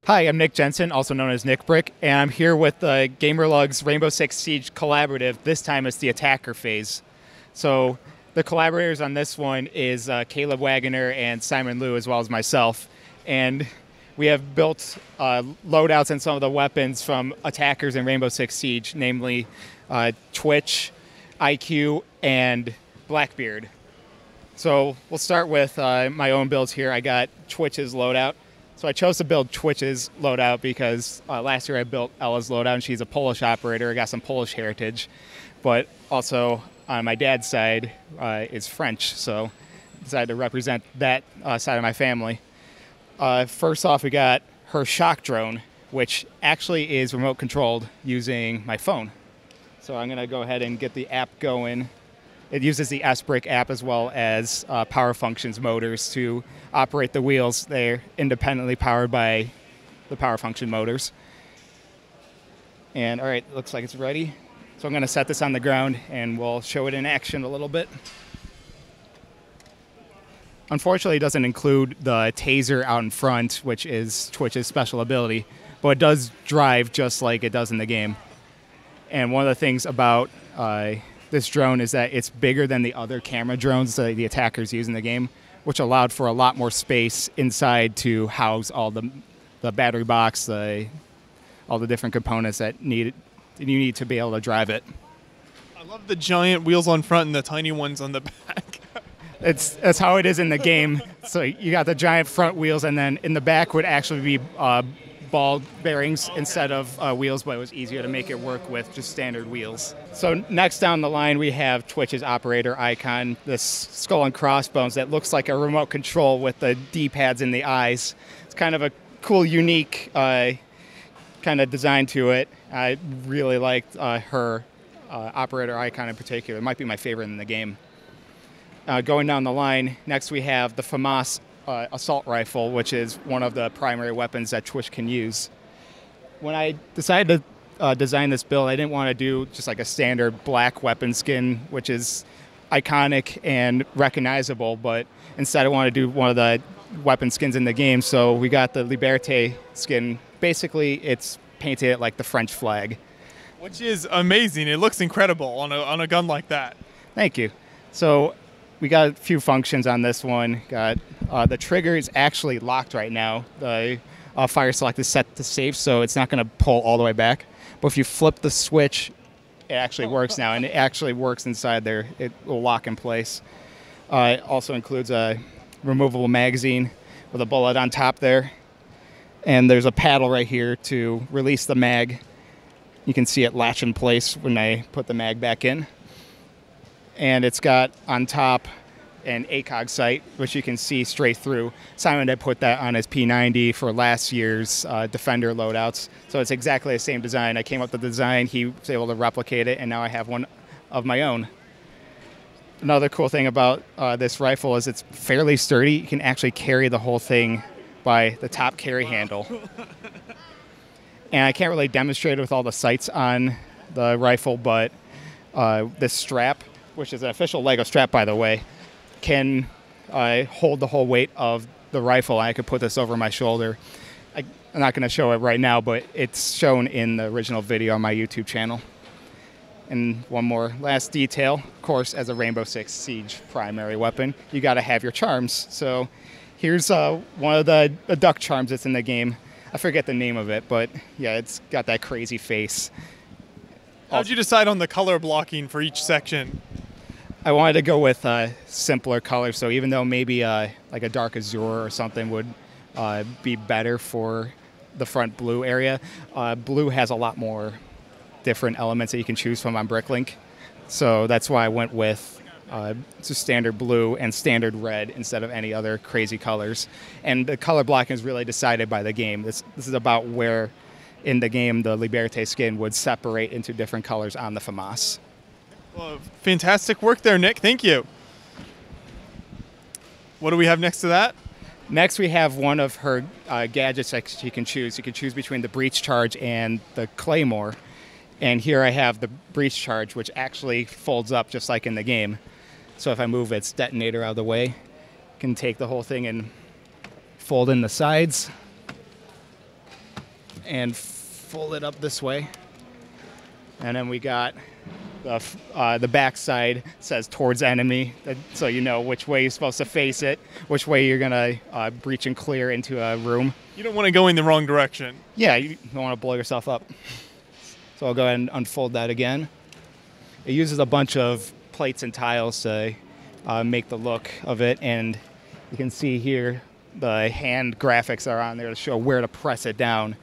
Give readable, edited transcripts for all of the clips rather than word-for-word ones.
Hi, I'm Nick Jensen, also known as Nick Brick, and I'm here with GamerLUG's Rainbow Six Siege Collaborative. This time it's the attacker phase. So the collaborators on this one is Caleb Wagoner and Simon Liu, as well as myself. And we have built loadouts and some of the weapons from attackers in Rainbow Six Siege, namely Twitch, IQ, and Blackbeard. So we'll start with my own builds here. I got Twitch's loadout. So I chose to build Twitch's loadout because last year I built Ella's loadout, and she's a Polish operator. I got some Polish heritage. But also on my dad's side is French, so I decided to represent that side of my family. First off, we got her shock drone, which actually is remote controlled using my phone. So I'm going to go ahead and get the app going. It uses the S-Brick app as well as Power Functions motors to operate the wheels. They're independently powered by the Power Function motors. And all right, looks like it's ready. So I'm going to set this on the ground and we'll show it in action a little bit. Unfortunately, it doesn't include the taser out in front, which is Twitch's special ability, but it does drive just like it does in the game. And one of the things about this drone is that it's bigger than the other camera drones that the attackers use in the game, which allowed for a lot more space inside to house all the battery box, all the different components that you need to be able to drive it. I love the giant wheels on front and the tiny ones on the back. That's how it is in the game. So you got the giant front wheels, and then in the back would actually be ball bearings instead of wheels, but it was easier to make it work with just standard wheels. So next down the line, we have Twitch's operator icon, this skull and crossbones that looks like a remote control with the D-pads in the eyes. It's kind of a cool, unique kind of design to it. I really liked her operator icon in particular. It might be my favorite in the game. Going down the line, next we have the FAMAS assault rifle, which is one of the primary weapons that Twitch can use. When I decided to design this build, I didn't want to do just like a standard black weapon skin, which is iconic and recognizable, but instead I want to do one of the weapon skins in the game. So we got the Liberté skin. Basically, it's painted like the French flag. Which is amazing. It looks incredible on a gun like that. Thank you. So we got a few functions on this one. Got the trigger is actually locked right now. The fire select is set to safe, so it's not going to pull all the way back. But if you flip the switch, it actually works now, and it actually works inside there. It will lock in place. It also includes a removable magazine with a bullet on top there. And there's a paddle right here to release the mag. You can see it latch in place when I put the mag back in. And it's got on top an ACOG sight, which you can see straight through. Simon had put that on his P90 for last year's Defender loadouts. So it's exactly the same design. I came up with the design, he was able to replicate it, and now I have one of my own. Another cool thing about this rifle is it's fairly sturdy. You can actually carry the whole thing by the top carry handle. And I can't really demonstrate it with all the sights on the rifle, but this strap, which is an official LEGO strap, by the way, can hold the whole weight of the rifle. I could put this over my shoulder. I'm not going to show it right now, but it's shown in the original video on my YouTube channel. And one more last detail, of course, as a Rainbow Six Siege primary weapon, you got to have your charms. So here's one of the duck charms that's in the game. I forget the name of it, but yeah, it's got that crazy face. How did you decide on the color blocking for each section? I wanted to go with simpler colors, so even though maybe like a dark azure or something would be better for the front blue area, blue has a lot more different elements that you can choose from on Bricklink. So that's why I went with just standard blue and standard red instead of any other crazy colors. And the color blocking is really decided by the game. This is about where in the game the Liberté skin would separate into different colors on the FAMAS. Well, fantastic work there, Nick. Thank you. What do we have next to that? Next, we have one of her gadgets that she can choose. You can choose between the breach charge and the claymore. And here I have the breach charge, which actually folds up just like in the game. So if I move its detonator out of the way, I can take the whole thing and fold in the sides. and fold it up this way. And then we got the back side says towards enemy, so you know which way you're supposed to face it, which way you're going to breach and clear into a room. You don't want to go in the wrong direction. Yeah, you don't want to blow yourself up. So I'll go ahead and unfold that again. It uses a bunch of plates and tiles to make the look of it, and you can see here the hand graphics are on there to show where to press it down,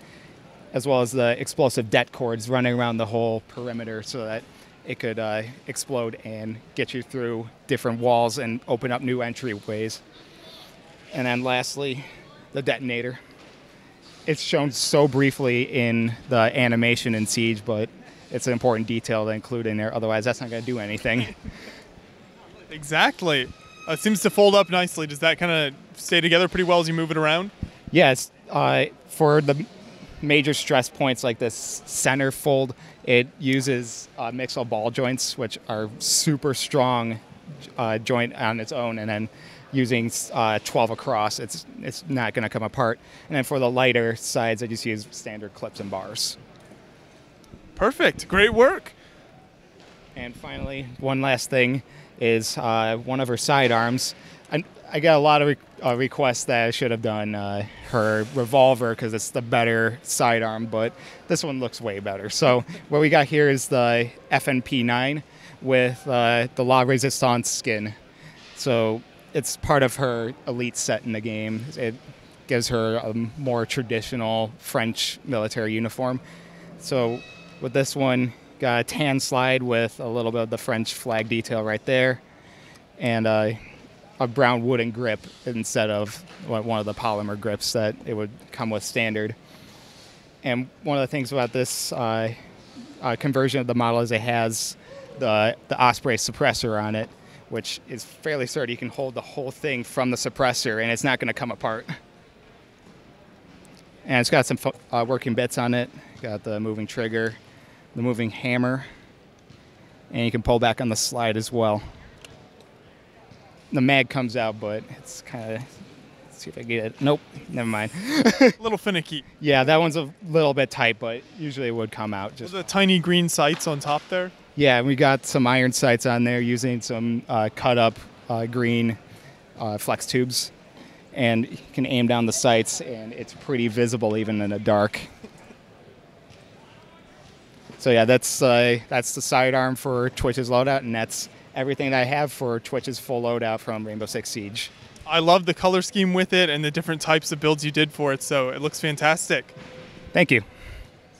as well as the explosive det cords running around the whole perimeter so that it could explode and get you through different walls and open up new entryways. And then lastly, the detonator. It's shown so briefly in the animation in Siege, but it's an important detail to include in there. Otherwise, that's not going to do anything. Exactly. It seems to fold up nicely. Does that kind of stay together pretty well as you move it around? Yes. For the major stress points like this center fold, it uses mixel ball joints, which are super strong joint on its own, and then using 12 across, it's not going to come apart. And then for the lighter sides, I just use standard clips and bars. Perfect. Great work. And finally, one last thing is one of her sidearms. I got a lot of requests that I should have done her revolver because it's the better sidearm, but this one looks way better. So what we got here is the FNP9 with the La Resistance skin. So it's part of her elite set in the game. It gives her a more traditional French military uniform. So with this one, got a tan slide with a little bit of the French flag detail right there, and a brown wooden grip instead of one of the polymer grips that it would come with standard. And one of the things about this conversion of the model is it has the Osprey suppressor on it, which is fairly sturdy. You can hold the whole thing from the suppressor, and it's not going to come apart. And it's got some working bits on it. Got the moving trigger, the moving hammer, and you can pull back on the slide as well. The mag comes out, but it's kind of, let's see if I get it. Nope, never mind. A little finicky. Yeah, that one's a little bit tight, but usually it would come out. Just the tiny green sights on top there. Yeah, we got some iron sights on there using some cut up green flex tubes, and you can aim down the sights, and it's pretty visible even in the dark. So yeah, that's the sidearm for Twitch's loadout, and that's everything that I have for Twitch's full loadout from Rainbow Six Siege. I love the color scheme with it and the different types of builds you did for it, so it looks fantastic. Thank you.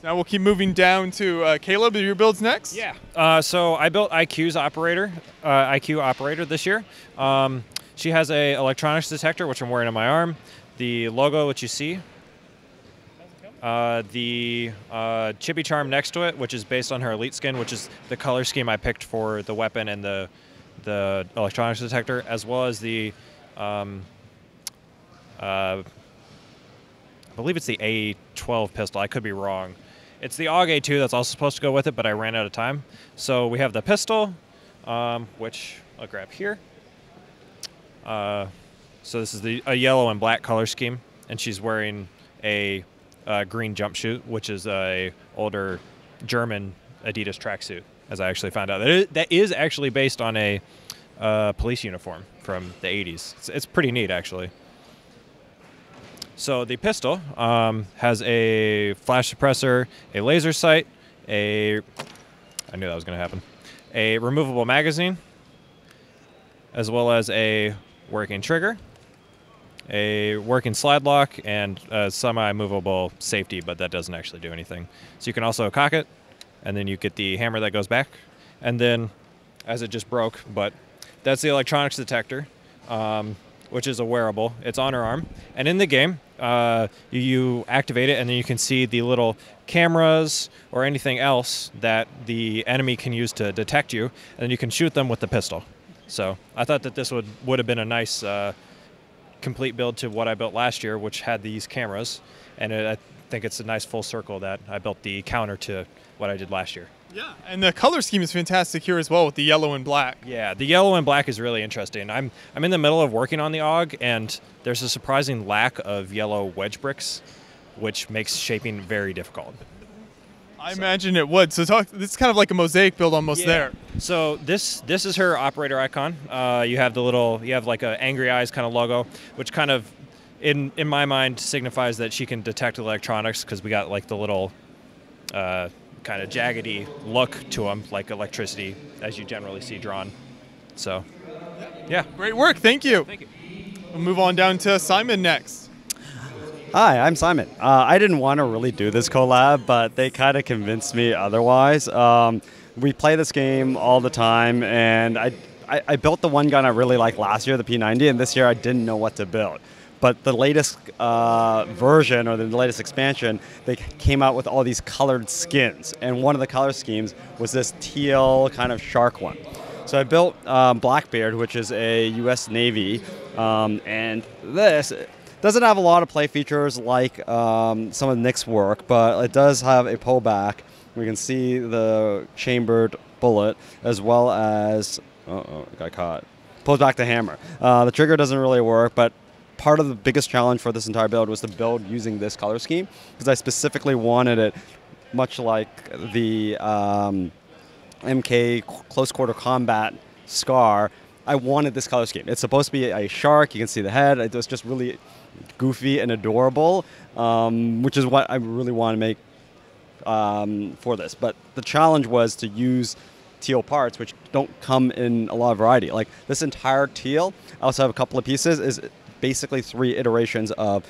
Now we'll keep moving down to Caleb. Are your builds next? Yeah. So I built IQ operator this year. She has a electronics detector, which I'm wearing on my arm. The logo, which you see. The Chippy Charm next to it, which is based on her elite skin, which is the color scheme I picked for the weapon and the electronics detector, as well as the I believe it's the A12 pistol. I could be wrong. It's the AUG A2 that's also supposed to go with it, but I ran out of time. So we have the pistol, which I'll grab here. So this is a yellow and black color scheme, and she's wearing a green jumpsuit, which is a older German Adidas tracksuit, as I actually found out. That is actually based on a police uniform from the 80s. It's pretty neat, actually. So the pistol has a flash suppressor, a laser sight, I knew that was going to happen, a removable magazine, as well as a working trigger, a working slide lock, and a semi-movable safety, but that doesn't actually do anything. So you can also cock it, and then you get the hammer that goes back. And then, as it just broke, but that's the electronics detector, which is a wearable. It's on her arm. And in the game, you activate it, and then you can see the little cameras or anything else that the enemy can use to detect you, and then you can shoot them with the pistol. So I thought that this would have been a nice complete build to what I built last year, which had these cameras, and I think it's a nice full circle that I built the counter to what I did last year. Yeah, and the color scheme is fantastic here as well with the yellow and black. Yeah, the yellow and black is really interesting. I'm in the middle of working on the AUG, and there's a surprising lack of yellow wedge bricks. which makes shaping very difficult. I imagine it would. So this is kind of like a mosaic build almost there. So this is her operator icon. You have like a angry eyes kind of logo, which kind of, in my mind, signifies that she can detect electronics, because we got like the little kind of jaggedy look to them, like electricity, as you generally see drawn. So, yeah. Great work. Thank you. Thank you. We'll move on down to Simon next. Hi, I'm Simon. I didn't want to really do this collab, but they kind of convinced me otherwise. We play this game all the time, and I built the one gun I really liked last year, the P90, and this year I didn't know what to build. But the latest version, or the latest expansion, they came out with all these colored skins, and one of the color schemes was this teal kind of shark one. So I built Blackbeard, which is a U.S. Navy, and this doesn't have a lot of play features like some of Nick's work, but it does have a pullback. We can see the chambered bullet, as well as, got caught. Pulls back the hammer. The trigger doesn't really work, but part of the biggest challenge for this entire build was to build using this color scheme, because I specifically wanted it much like the MK Close Quarter Combat Scar. I wanted this color scheme. It's supposed to be a shark. You can see the head. It was just really goofy and adorable, which is what I really want to make for this. But the challenge was to use teal parts, which don't come in a lot of variety. Like this entire teal, I also have a couple of pieces, is basically 3 iterations of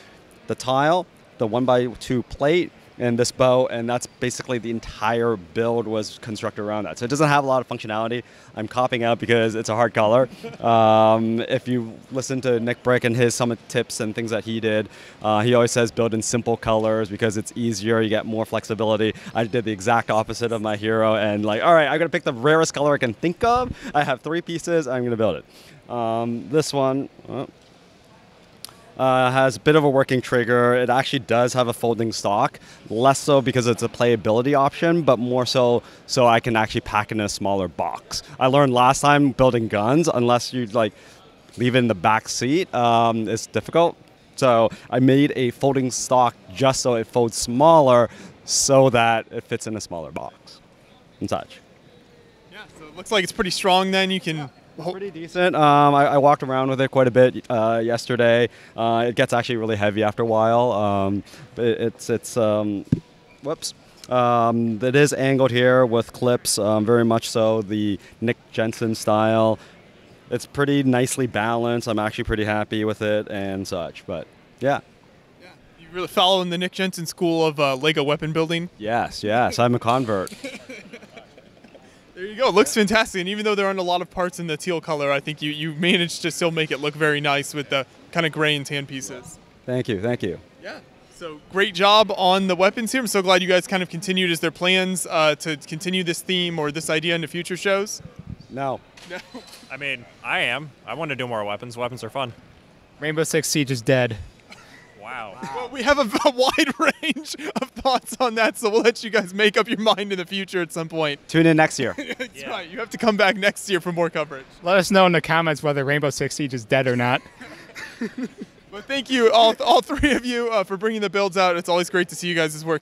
the tile, the 1x2 plate, and this bow, and that's basically the entire build was constructed around that. So it doesn't have a lot of functionality. I'm copying out because it's a hard color. If you listen to Nick Brick and his summit tips and things that he did, he always says build in simple colors because it's easier, you get more flexibility. I did the exact opposite of my hero, and like, all right, I'm gonna pick the rarest color I can think of. I have 3 pieces, I'm gonna build it. This one, has a bit of a working trigger. It actually does have a folding stock, less so because it's a playability option, but more so I can actually pack it in a smaller box. I learned last time building guns, unless you like leave it in the back seat, it's difficult. So I made a folding stock just so it folds smaller, so that it fits in a smaller box and such. Yeah, so it looks like it's pretty strong then. You can... It's pretty decent. I walked around with it quite a bit yesterday. It gets actually really heavy after a while. Whoops. It is angled here with clips, very much so the Nick Jensen style. It's pretty nicely balanced. I'm actually pretty happy with it and such. But yeah. Yeah. You really following the Nick Jensen school of Lego weapon building? Yes. I'm a convert. There you go. It looks fantastic. And even though there aren't a lot of parts in the teal color, I think you managed to still make it look very nice with the kind of gray and tan pieces. Thank you. Yeah. So great job on the weapons here. I'm so glad you guys kind of continued. Is there plans to continue this theme or this idea into future shows? No. I mean, I am. I want to do more weapons. Weapons are fun. Rainbow Six Siege is dead. Wow. Well, we have a wide range of thoughts on that, so we'll let you guys make up your mind in the future at some point. Tune in next year. That's right. You have to come back next year for more coverage. Let us know in the comments whether Rainbow Six Siege is dead or not. But thank you, all 3 of you, for bringing the builds out. It's always great to see you guys' work.